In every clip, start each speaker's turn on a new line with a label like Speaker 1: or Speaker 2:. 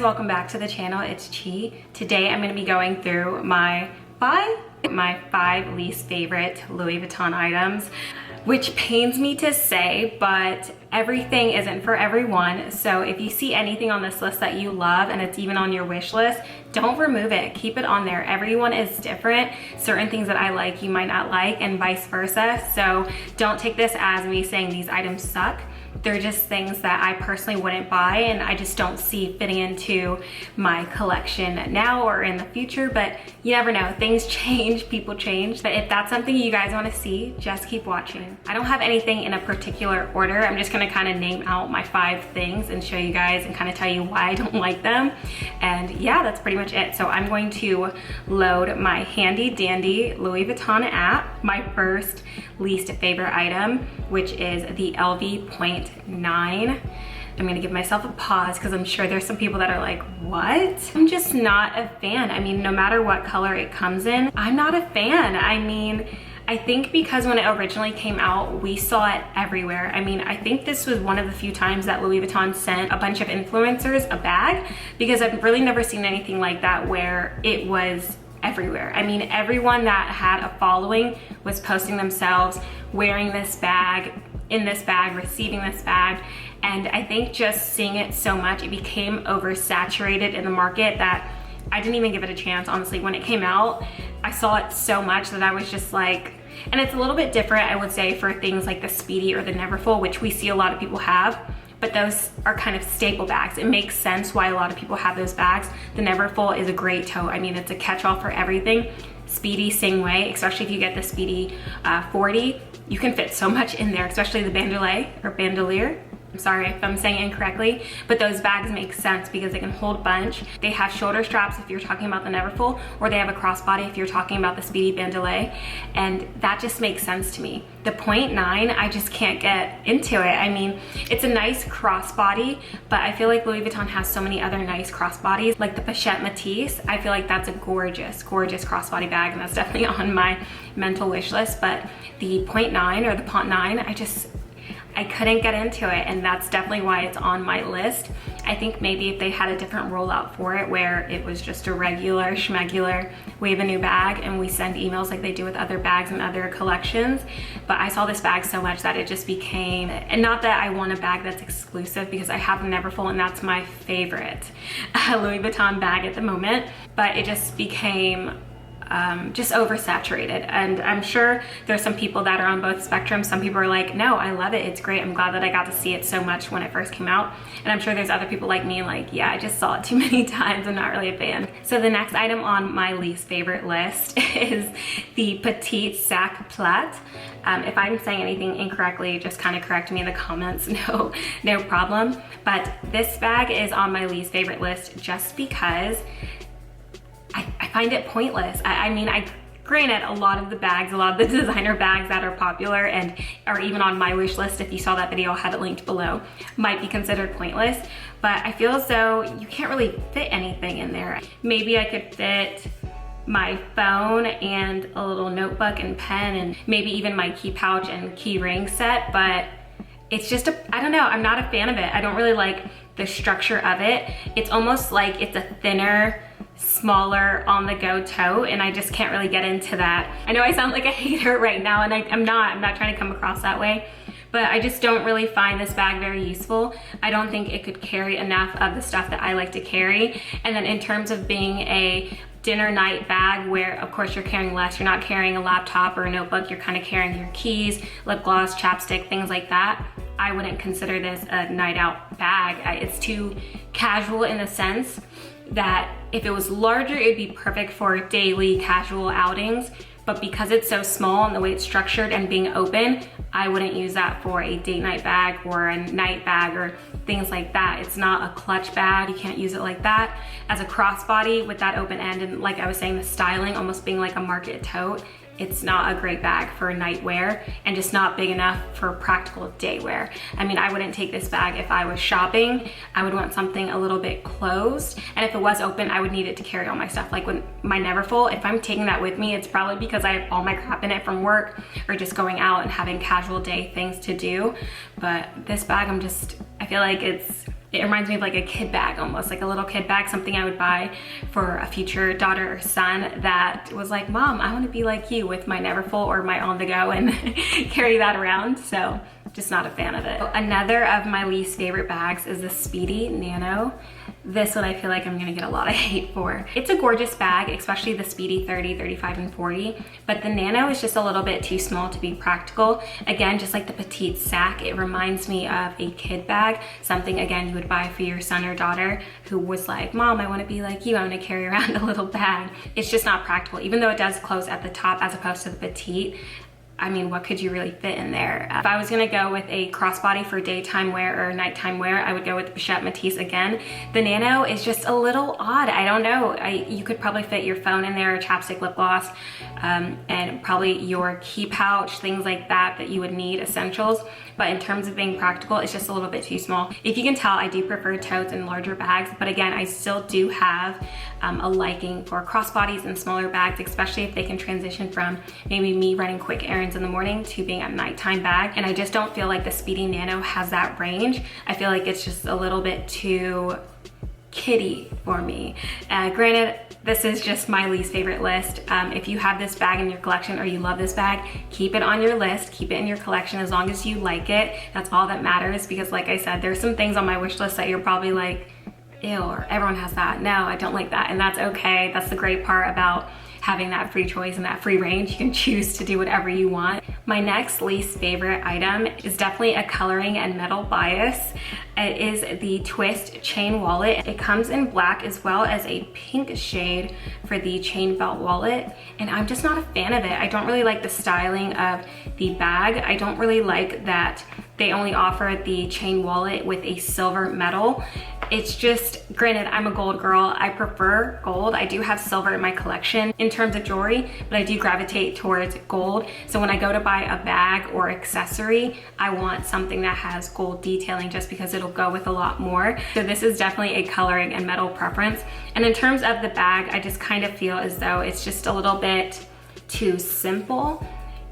Speaker 1: guys, welcome back to the channel. It's Chi. Today I'm going to be going through my five least favorite Louis Vuitton items, which pains me to say, but everything isn't for everyone. So if you see anything on this list that you love and it's even on your wish list, don't remove it, keep it on there. Everyone is different. Certain things that I like you might not like, and vice versa. So don't take this as me saying these items suck. They're just things that I personally wouldn't buy, and I just don't see fitting into my collection now or in the future, but you never know. Things change, people change. But if that's something you guys want to see, just keep watching. I don't have anything in a particular order. I'm just gonna kind of name out my 5 things and show you guys and kind of tell you why I don't like them. And yeah, that's pretty much it. So I'm going to load my handy dandy Louis Vuitton app, my first least favorite item, which is the LV .9. I'm gonna give myself a pause because I'm sure there's some people that are like, what? I'm just not a fan. I mean, no matter what color it comes in, I'm not a fan. I mean, I think because when it originally came out, we saw it everywhere. I mean, I think this was one of the few times that Louis Vuitton sent a bunch of influencers a bag, because I've really never seen anything like that where it was everywhere. I mean, everyone that had a following was posting themselves wearing this bag, in this bag, receiving this bag. And I think just seeing it so much, it became oversaturated in the market that I didn't even give it a chance. Honestly, when it came out, I saw it so much that I was just like, and it's a little bit different, I would say, for things like the Speedy or the Neverfull, which we see a lot of people have, but those are kind of staple bags. It makes sense why a lot of people have those bags. The Neverfull is a great tote. I mean, it's a catch-all for everything. Speedy, same way, especially if you get the Speedy 40. You can fit so much in there, especially the bandolier. I'm sorry if I'm saying it incorrectly, but those bags make sense because they can hold a bunch. They have shoulder straps if you're talking about the Neverfull, or they have a crossbody if you're talking about the Speedy bandolier, and that just makes sense to me. The .9, I just can't get into it. I mean, it's a nice crossbody, but I feel like Louis Vuitton has so many other nice crossbodies, like the Pochette Matisse. I feel like that's a gorgeous, gorgeous crossbody bag, and that's definitely on my mental wish list. But the .9 or the PONT 9, I couldn't get into it, and that's definitely why it's on my list. I think maybe if they had a different rollout for it, where it was just a regular schmegular, we have a new bag and we send emails like they do with other bags and other collections. But I saw this bag so much that it just became, and not that I want a bag that's exclusive, because I have a Neverfull and that's my favorite Louis Vuitton bag at the moment, but it just became just oversaturated. And I'm sure there's some people that are on both spectrums. Some people are like, no, I love it, it's great, I'm glad that I got to see it so much when it first came out. And I'm sure there's other people like me, like, yeah, I just saw it too many times, I'm not really a fan. So the next item on my least favorite list is the PETIT sac PLAT. If I'm saying anything incorrectly, just kind of correct me in the comments, no problem. But this bag is on my least favorite list just because I find it pointless. I mean, granted, a lot of the bags, a lot of the designer bags that are popular and are even on my wish list, if you saw that video, I'll have it linked below, might be considered pointless, but I feel as though you can't really fit anything in there. Maybe I could fit my phone and a little notebook and pen, and maybe even my key pouch and key ring set, but it's just I don't know, I'm not a fan of it. I don't really like the structure of it. It's almost like it's a thinner, smaller on-the-go tote, and I just can't really get into that. I know I sound like a hater right now, and I'm not trying to come across that way, but I just don't really find this bag very useful. I don't think it could carry enough of the stuff that I like to carry. And then in terms of being a dinner night bag, where of course you're carrying less, you're not carrying a laptop or a notebook, you're kind of carrying your keys, lip gloss, chapstick, things like that, I wouldn't consider this a night out bag. It's too casual in the sense that if it was larger, it'd be perfect for daily casual outings. But because it's so small and the way it's structured and being open, I wouldn't use that for a date night bag or a night bag or things like that. It's not a clutch bag, you can't use it like that. As a crossbody with that open end, and like I was saying, the styling almost being like a market tote, it's not a great bag for night wear, and just not big enough for practical day wear. I mean, I wouldn't take this bag if I was shopping. I would want something a little bit closed, and if it was open, I would need it to carry all my stuff. Like with my Neverfull, if I'm taking that with me, it's probably because I have all my crap in it from work or just going out and having casual day things to do. But this bag, I feel like it's It reminds me of like a kid bag, almost like a little kid bag, something I would buy for a future daughter or son that was like, Mom, I want to be like you, with my Neverfull or my On The Go, and carry that around. So just not a fan of it. Another of my least favorite bags is the SPEEDY NANO. This one I feel like I'm gonna get a lot of hate for. It's a gorgeous bag, especially the SPEEDY 30, 35, and 40, but the NANO is just a little bit too small to be practical. Again, just like the PETIT sack, it reminds me of a kid bag, something again you would buy for your son or daughter who was like, Mom, I wanna be like you, I wanna carry around a little bag. It's just not practical, even though it does close at the top as opposed to the PETIT. I mean, what could you really fit in there? If I was gonna go with a crossbody for daytime wear or nighttime wear, I would go with the Bichette Matisse again. The NANO is just a little odd. I don't know. You could probably fit your phone in there, chapstick, lip gloss, and probably your key pouch, things like that that you would need, essentials. But in terms of being practical, it's just a little bit too small. If you can tell, I do prefer totes and larger bags, but again, I still do have a liking for crossbodies and smaller bags, especially if they can transition from maybe me running quick errands in the morning to being a nighttime bag. And I just don't feel like the SPEEDY NANO has that range. I feel like it's just a little bit too kiddie for me. Granted, this is just my least favorite list. If you have this bag in your collection or you love this bag, keep it on your list, keep it in your collection as long as you like it. That's all that matters, because like I said, there's some things on my wish list that you're probably like, ew, or everyone has that. No, I don't like that, and that's okay. That's the great part about having that free choice and that free range. You can choose to do whatever you want. My next least favorite item is definitely a coloring and metal bias. It is the Twist chain wallet. It comes in black as well as a pink shade for the chain belt wallet, and I'm just not a fan of it. I don't really like the styling of the bag. I don't really like that they only offer the chain wallet with a silver metal. It's just, granted, I'm a gold girl. I prefer gold. I do have silver in my collection in terms of jewelry, but I do gravitate towards gold. So when I go to buy a bag or accessory, I want something that has gold detailing just because it'll go with a lot more. So this is definitely a coloring and metal preference. And in terms of the bag, I just kind of feel as though it's just a little bit too simple.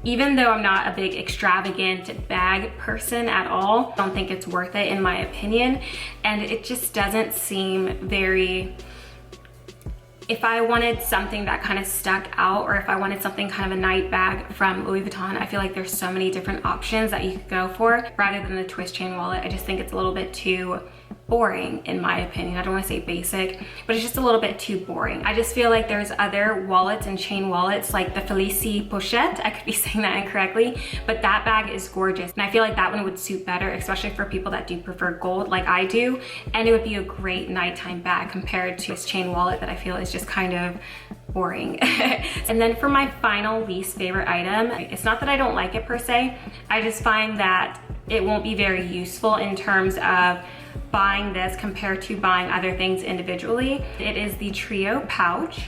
Speaker 1: Even though I'm not a big extravagant bag person at all, I don't think it's worth it in my opinion. And it just doesn't seem very, if I wanted something that kind of stuck out, or if I wanted something kind of a night bag from Louis Vuitton, I feel like there's so many different options that you could go for rather than the Twist chain wallet. I just think it's a little bit too boring in my opinion. I don't want to say basic, but it's just a little bit too boring. I just feel like there's other wallets and chain wallets like the Felicie Pochette. I could be saying that incorrectly, but that bag is gorgeous. And I feel like that one would suit better, especially for people that do prefer gold like I do. And it would be a great nighttime bag compared to this chain wallet that I feel is just kind of boring. And then for my final least favorite item, it's not that I don't like it per se. I just find that it won't be very useful in terms of buying this compared to buying other things individually. It is the Trio pouch.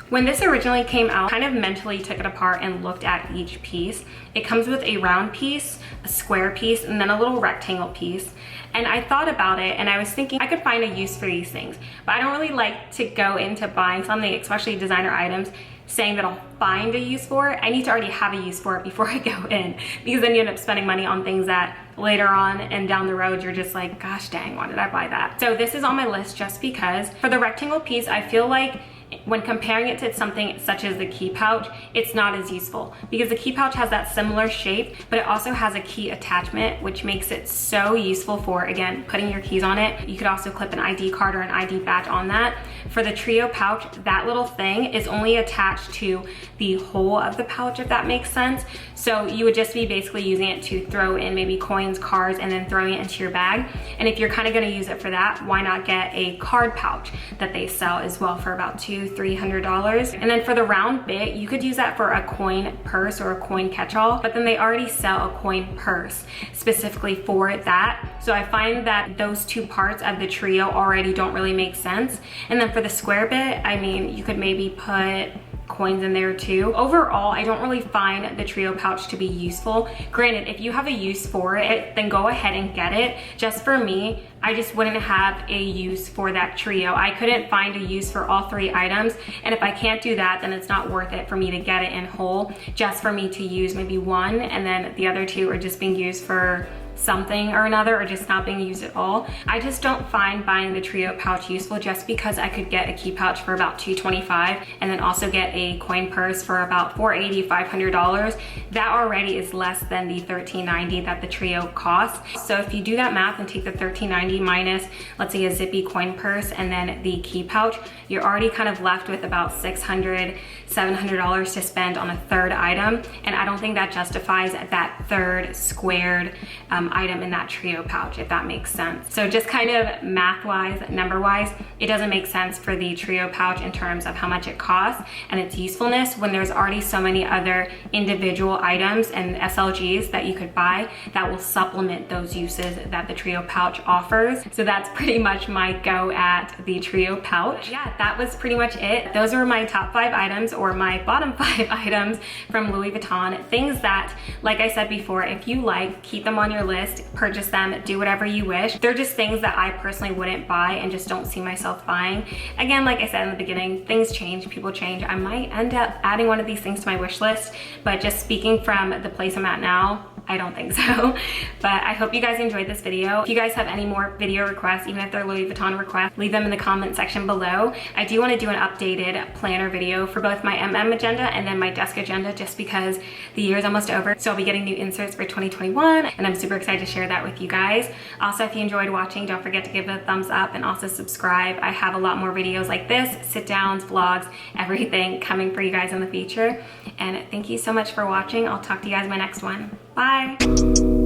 Speaker 1: When this originally came out, I kind of mentally took it apart and looked at each piece. It comes with a round piece, a square piece, and then a little rectangle piece. And I thought about it and I was thinking I could find a use for these things, but I don't really like to go into buying something, especially designer items, saying that I'll find a use for it. I need to already have a use for it before I go in, because then you end up spending money on things that later on and down the road you're just like, gosh dang, why did I buy that? So this is on my list just because. For the rectangle piece, I feel like when comparing it to something such as the key pouch, it's not as useful because the key pouch has that similar shape, but it also has a key attachment, which makes it so useful for, again, putting your keys on it. You could also clip an ID card or an ID badge on that. For the Trio pouch, that little thing is only attached to the hole of the pouch, if that makes sense. So you would just be basically using it to throw in maybe coins, cards, and then throwing it into your bag. And if you're kind of going to use it for that, why not get a card pouch that they sell as well for about $200–300? And then for the round bit, you could use that for a coin purse or a coin catch-all, but then they already sell a coin purse specifically for that. So I find that those two parts of the Trio already don't really make sense. And then for the square bit, I mean, you could maybe put coins in there too. Overall, I don't really find the Trio pouch to be useful. Granted, if you have a use for it, then go ahead and get it. Just for me, I just wouldn't have a use for that Trio. I couldn't find a use for all three items, and if I can't do that, then it's not worth it for me to get it in whole, just for me to use maybe one, and then the other two are just being used for something or another, or just not being used at all. I just don't find buying the trio pouch useful, just because I could get a key pouch for about $225 and then also get a coin purse for about $480, $500. That already is less than the $13.90 that the trio costs. So if you do that math and take the $13.90 minus, let's say, a zippy coin purse and then the key pouch, you're already kind of left with about $600, $700 to spend on a third item. And I don't think that justifies that third squared item in that trio pouch, if that makes sense. So just kind of math-wise, number-wise, it doesn't make sense for the trio pouch in terms of how much it costs and its usefulness, when there's already so many other individual items and SLGs that you could buy that will supplement those uses that the trio pouch offers. So that's pretty much my go at the trio pouch. Yeah, that was pretty much it. Those were my top 5 items, or my bottom 5 items from Louis Vuitton. Things that, like I said before, if you like, keep them on your list, purchase them, do whatever you wish. They're just things that I personally wouldn't buy and just don't see myself buying. Again, like I said in the beginning, things change, people change. I might end up adding one of these things to my wish list, but just speaking from the place I'm at now, I don't think so. But I hope you guys enjoyed this video. If you guys have any more video requests, even if they're Louis Vuitton requests, leave them in the comment section below. I do want to do an updated planner video for both my agenda and then my desk agenda, just because the year is almost over. So I'll be getting new inserts for 2021, and I'm super excited to share that with you guys. Also, if you enjoyed watching, don't forget to give it a thumbs up and also subscribe. I have a lot more videos like this, sit downs, vlogs, everything coming for you guys in the future. And thank you so much for watching. I'll talk to you guys in my next one. Bye.